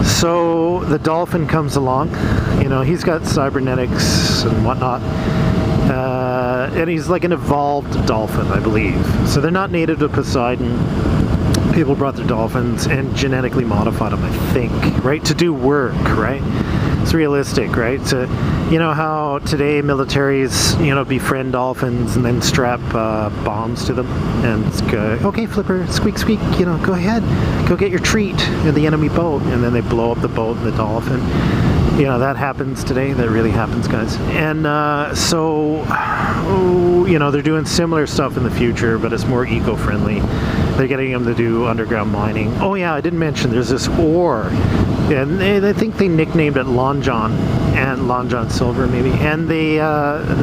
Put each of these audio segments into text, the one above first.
So the dolphin comes along, you know, he's got cybernetics and whatnot, and he's like an evolved dolphin, I believe. So they're not native to Poseidon. People brought their dolphins and genetically modified them, I think, right, to do work, right? It's realistic, right? So, you know how today militaries, you know, befriend dolphins and then strap bombs to them and go, okay, Flipper, squeak, squeak, you know, go ahead, go get your treat in the enemy boat, and then they blow up the boat and the dolphin. You know, that happens today. That really happens, guys. And you know, they're doing similar stuff in the future, but it's more eco-friendly. They're getting them to do underground mining. Oh yeah, I didn't mention there's this ore, and I think they nicknamed it Long John, and Long John Silver maybe. And they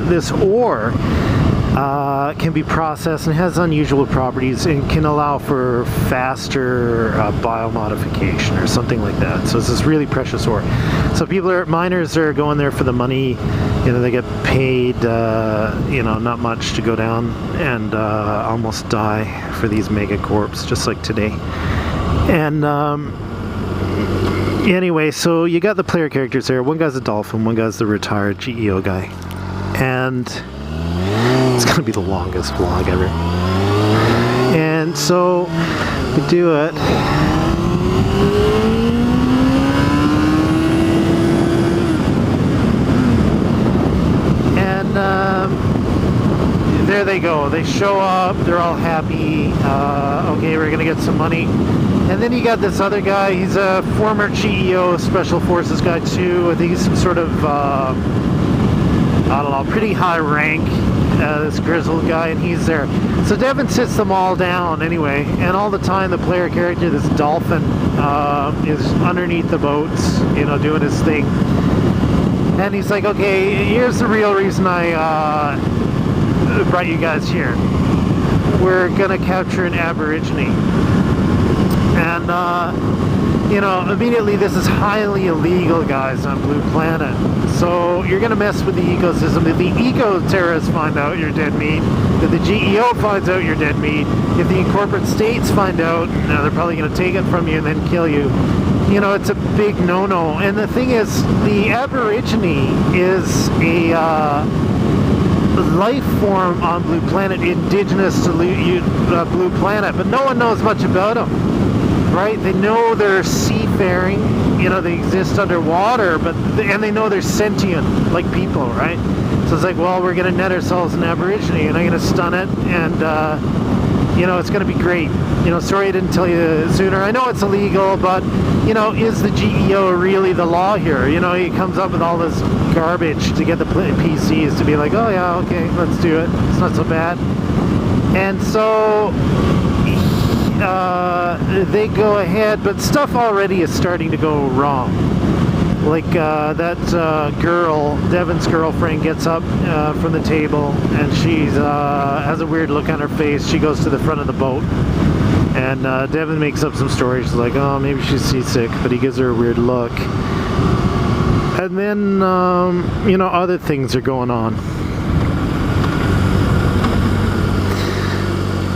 this ore can be processed and has unusual properties and can allow for faster biomodification or something like that. So it's this really precious ore. So miners are going there for the money. You know, they get paid, you know, not much to go down and almost die for these megacorps, just like today. And anyway, so you got the player characters there. One guy's a dolphin, one guy's the retired GEO guy. And it's gonna be the longest vlog ever. And so we do it. And there they go. They show up. They're all happy. Okay, we're gonna get some money. And then you got this other guy. He's a former GEO Special Forces guy too. I think he's some sort of I don't know, pretty high rank. This grizzled guy, and he's there. So Devin sits them all down anyway, and all the time the player character, this dolphin, is underneath the boats, you know, doing his thing. And he's like, okay, here's the real reason I brought you guys here. We're gonna capture an aborigine. And you know, immediately this is highly illegal, guys, on Blue Planet. So you're gonna mess with the ecosystem. If the eco-terrorists find out you're dead meat, if the GEO finds out you're dead meat, if the incorporate states find out, they're probably gonna take it from you and then kill you. You know, it's a big no-no. And the thing is, the aborigine is a life form on Blue Planet, indigenous to Blue Planet, but no one knows much about them. Right? They know they're seafaring, you know, they exist underwater, and they know they're sentient, like people, right? So it's like, well, we're going to net ourselves an aborigine, and I'm going to stun it, and, you know, it's going to be great. You know, sorry I didn't tell you sooner. I know it's illegal, but, you know, is the GEO really the law here? You know, he comes up with all this garbage to get the PCs to be like, oh yeah, okay, let's do it. It's not so bad. And so they go ahead, but stuff already is starting to go wrong. Like that girl, Devin's girlfriend, gets up from the table, and she's has a weird look on her face. She goes to the front of the boat, and Devin makes up some stories. She's like, oh, maybe she's seasick, but he gives her a weird look. And then, you know, other things are going on.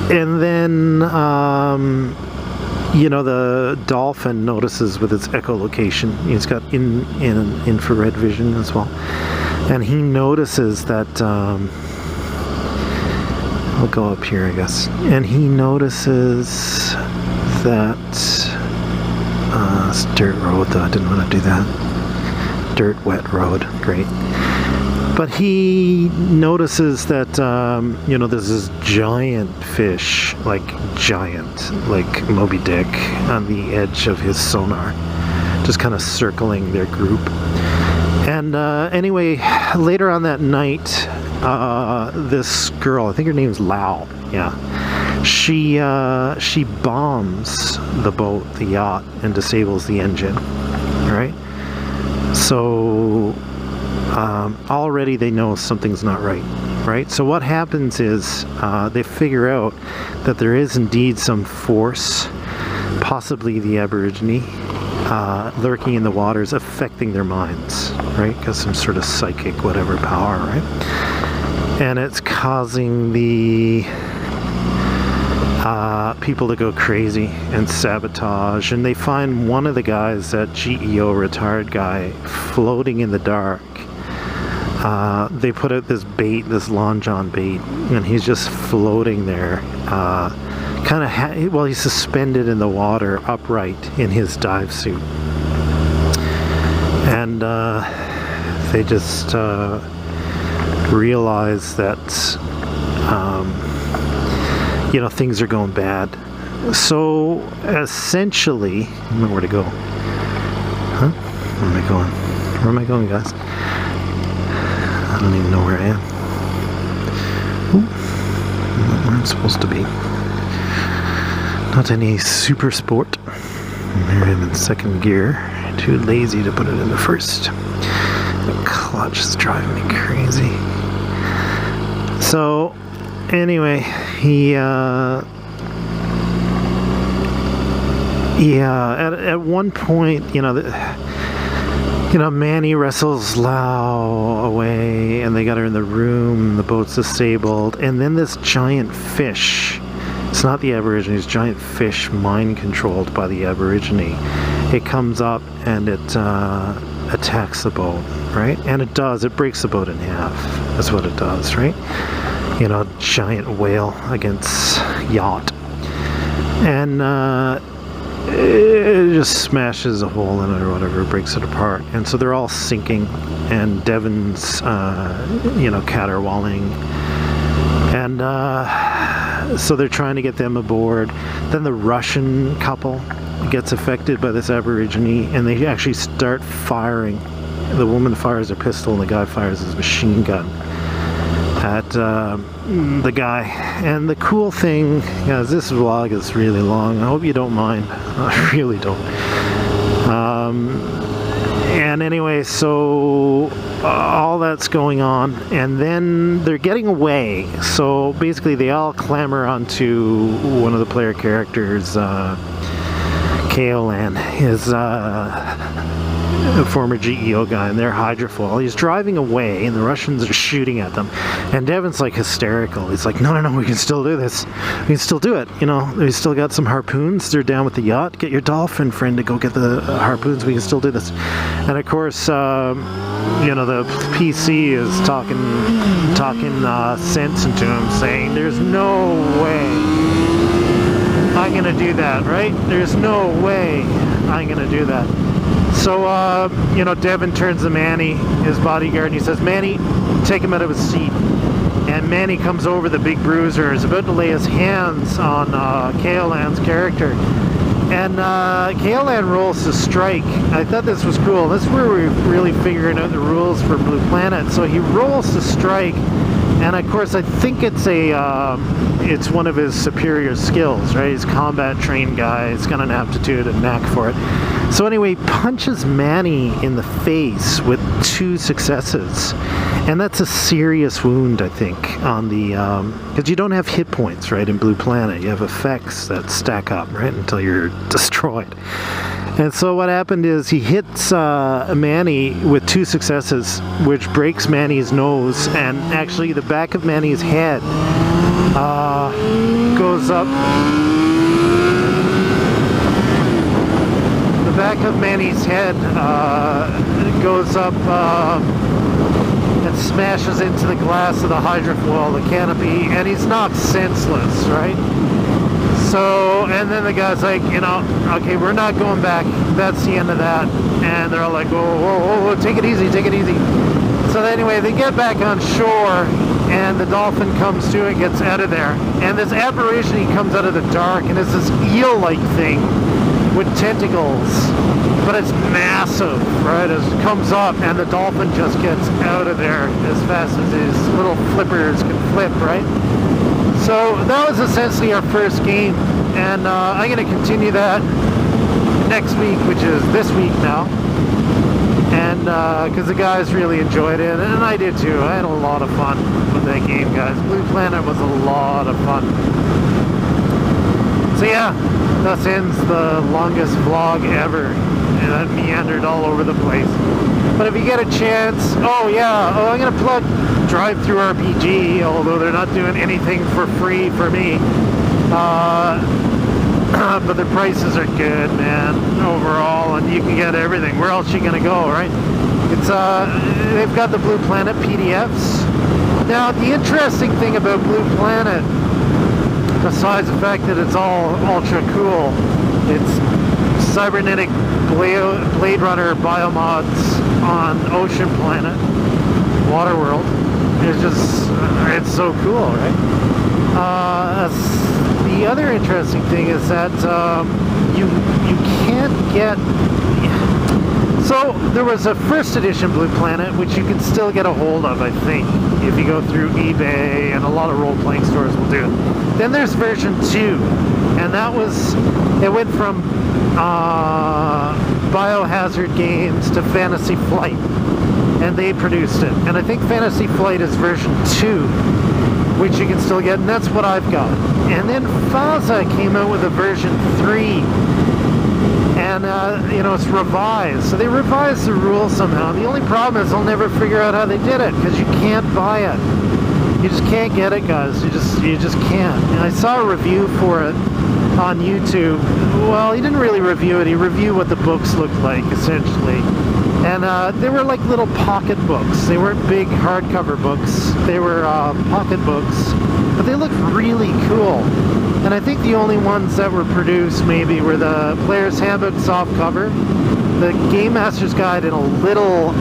And then, you know, the dolphin notices with its echolocation, he's got infrared vision as well, and he notices that, I'll go up here, I guess, and he notices that, it's dirt road though, I didn't want to do that, dirt, wet road, great. But he notices that, you know, there's this giant fish, like Moby Dick, on the edge of his sonar, just kind of circling their group. And anyway, later on that night, this girl, I think her name's Lau, yeah, she bombs the boat, the yacht, and disables the engine, right? So already they know something's not right? So what happens is they figure out that there is indeed some force, possibly the aborigine, lurking in the waters, affecting their minds, right? Because some sort of psychic whatever power, right? And it's causing the people to go crazy and sabotage, and they find one of the guys, that GEO retired guy, floating in the dark. They put out this bait, this Long John bait, and he's just floating there, he's suspended in the water, upright in his dive suit, and they just realize that things are going bad. So essentially, I don't know where to go. Where am I going? Where am I going, guys? I don't even know where I am. Not where I'm supposed to be. Not any super sport. Here I am in second gear. Too lazy to put it into first. The clutch is driving me crazy. So, anyway, at one point, Manny wrestles Lau away, and they got her in the room, the boat's disabled, and then this giant fish, it's not the Aborigine, it's giant fish mind-controlled by the Aborigine. It comes up and it attacks the boat, right? And it breaks the boat in half, that's what it does, right? Giant whale against yacht. And it just smashes a hole in it or whatever, breaks it apart. And so they're all sinking, and Devon's, caterwauling. And so they're trying to get them aboard. Then the Russian couple gets affected by this Aborigine, and they actually start firing. The woman fires a pistol, and the guy fires his machine gun at the guy. And the cool thing, this vlog is really long. I hope you don't mind. I really don't. And anyway, so all that's going on, and then they're getting away. So basically, they all clamber onto one of the player characters, Kaolan, his a former GEO guy, and they're hydrofoil. He's driving away, and the Russians are shooting at them. And Devon's like hysterical. He's like, no, we can still do this. We can still do it. We still got some harpoons. They're down with the yacht. Get your dolphin friend to go get the harpoons. We can still do this. And of course, the PC is talking sense into him, saying, there's no way I'm going to do that, right? There's no way I'm going to do that. So, Devon turns to Manny, his bodyguard, and he says, Manny, take him out of his seat. And Manny comes over, the big bruiser, is about to lay his hands on Kaolan's character. And Kaolan rolls to strike. I thought this was cool. This is where we're really figuring out the rules for Blue Planet. So he rolls to strike, and of course I think it's one of his superior skills, right? He's a combat trained guy. He's got an aptitude and knack for it. So anyway, he punches Manny in the face with 2 successes. And that's a serious wound, I think, on the, because you don't have hit points, right, in Blue Planet. You have effects that stack up, right, until you're destroyed. And so what happened is he hits Manny with 2 successes, which breaks Manny's nose, and actually the back of Manny's head goes up. The back of Manny's head goes up and smashes into the glass of the hydrofoil, the canopy, and he's knocked senseless, right? So, and then the guy's like, okay, we're not going back. That's the end of that. And they're all like, whoa, take it easy, take it easy. So anyway, they get back on shore, and the dolphin comes to and gets out of there. And this Aborigine comes out of the dark, and it's this eel-like thing with tentacles, but it's massive, right? It comes up, and the dolphin just gets out of there as fast as his little flippers can flip, right? So that was essentially our first game, and I'm going to continue that next week, which is this week now, and because the guys really enjoyed it, and I did too. I had a lot of fun with that game, guys. Blue Planet was a lot of fun. So yeah, thus ends the longest vlog ever, and I meandered all over the place. But if you get a chance, I'm going to plug Drive-Thru RPG, although they're not doing anything for free for me. But their prices are good, man, overall, and you can get everything. Where else are you gonna go, right? It's they've got the Blue Planet PDFs. Now, the interesting thing about Blue Planet, besides the fact that it's all ultra cool, it's cybernetic Blade Runner biomods on Ocean Planet, Waterworld. It's just, it's so cool, right? The other interesting thing is that you can't get... So there was a first edition Blue Planet, which you can still get a hold of, I think, if you go through eBay, and a lot of role-playing stores will do it. Then there's version 2, and that was, it went from Biohazard Games to Fantasy Flight, and they produced it. And I think Fantasy Flight is version 2, which you can still get, and that's what I've got. And then FASA came out with a version 3, and you know, it's revised. So they revised the rules somehow. The only problem is I'll never figure out how they did it, because you can't buy it. You just can't get it, guys. You just can't. And I saw a review for it on YouTube. Well, he didn't really review it. He reviewed what the books looked like, essentially. And they were like little pocket books. They weren't big hardcover books. They were pocket books. But they looked really cool. And I think the only ones that were produced maybe were the Player's Handbook softcover, the Game Master's Guide in a little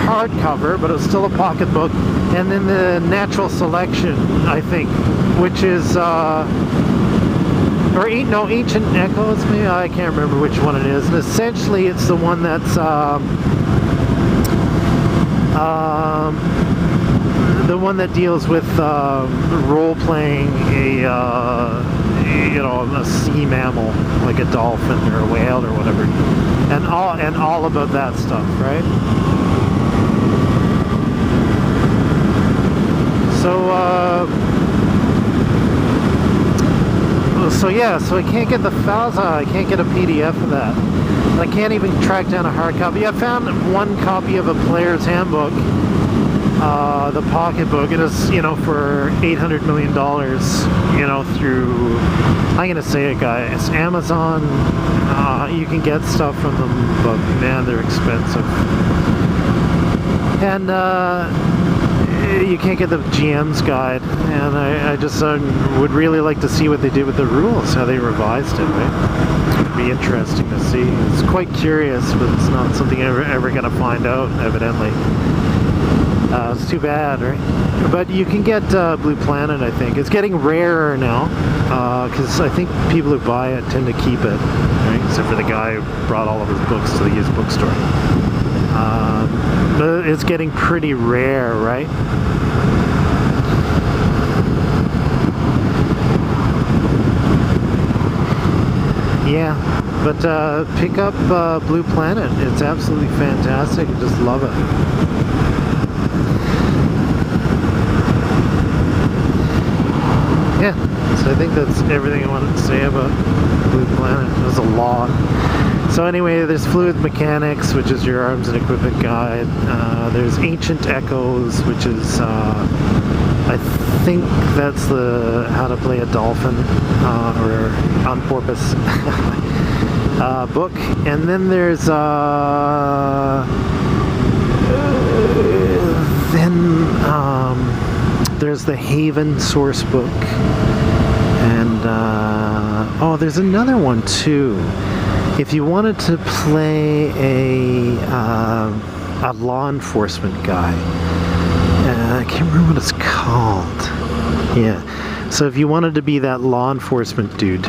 hardcover, but it was still a pocket book, and then the Natural Selection, I think, which is... Ancient Echoes, maybe? I can't remember which one it is. And essentially it's the one that's the one that deals with role-playing a sea mammal, like a dolphin or a whale or whatever, and all about that stuff, right? So I can't get the FASA, I can't get a PDF of that. And I can't even track down a hard copy. I found one copy of a Player's Handbook, the pocket book. It is, for $800 million, through, I'm going to say it, guys, Amazon. You can get stuff from them, but man, they're expensive. And, you can't get the GM's guide, and I just would really like to see what they did with the rules, how they revised it, right? It'd be interesting to see. It's quite curious, but it's not something you're ever going to find out, evidently. It's too bad, right? But you can get Blue Planet, I think. It's getting rarer now, because I think people who buy it tend to keep it, right? Except for the guy who brought all of his books to the used bookstore. But it's getting pretty rare, right? Yeah, but pick up Blue Planet. It's absolutely fantastic. I just love it. Yeah, so I think that's everything I wanted to say about Blue Planet. It was a lot. So anyway, there's Fluid Mechanics, which is your arms and equipment guide. There's Ancient Echoes, which is, I think that's the how to play a dolphin, or on porpoise book. And then there's, there's the Haven source book. And, there's another one too. If you wanted to play a law enforcement guy, I can't remember what it's called. Yeah, so if you wanted to be that law enforcement dude,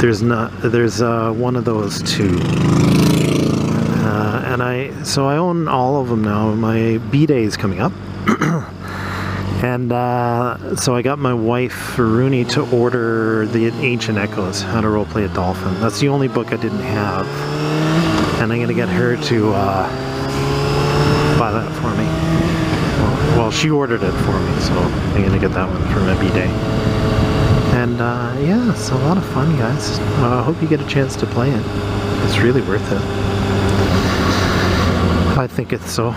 there's one of those too. So I own all of them now. My B-Day is coming up. And so I got my wife, Rooney, to order the Ancient Echoes, How to Roleplay a Dolphin. That's the only book I didn't have. And I'm going to get her to buy that for me. Well, she ordered it for me, so I'm going to get that one for my B-Day. And yeah, it's a lot of fun, guys. I hope you get a chance to play it. It's really worth it. I think it's so.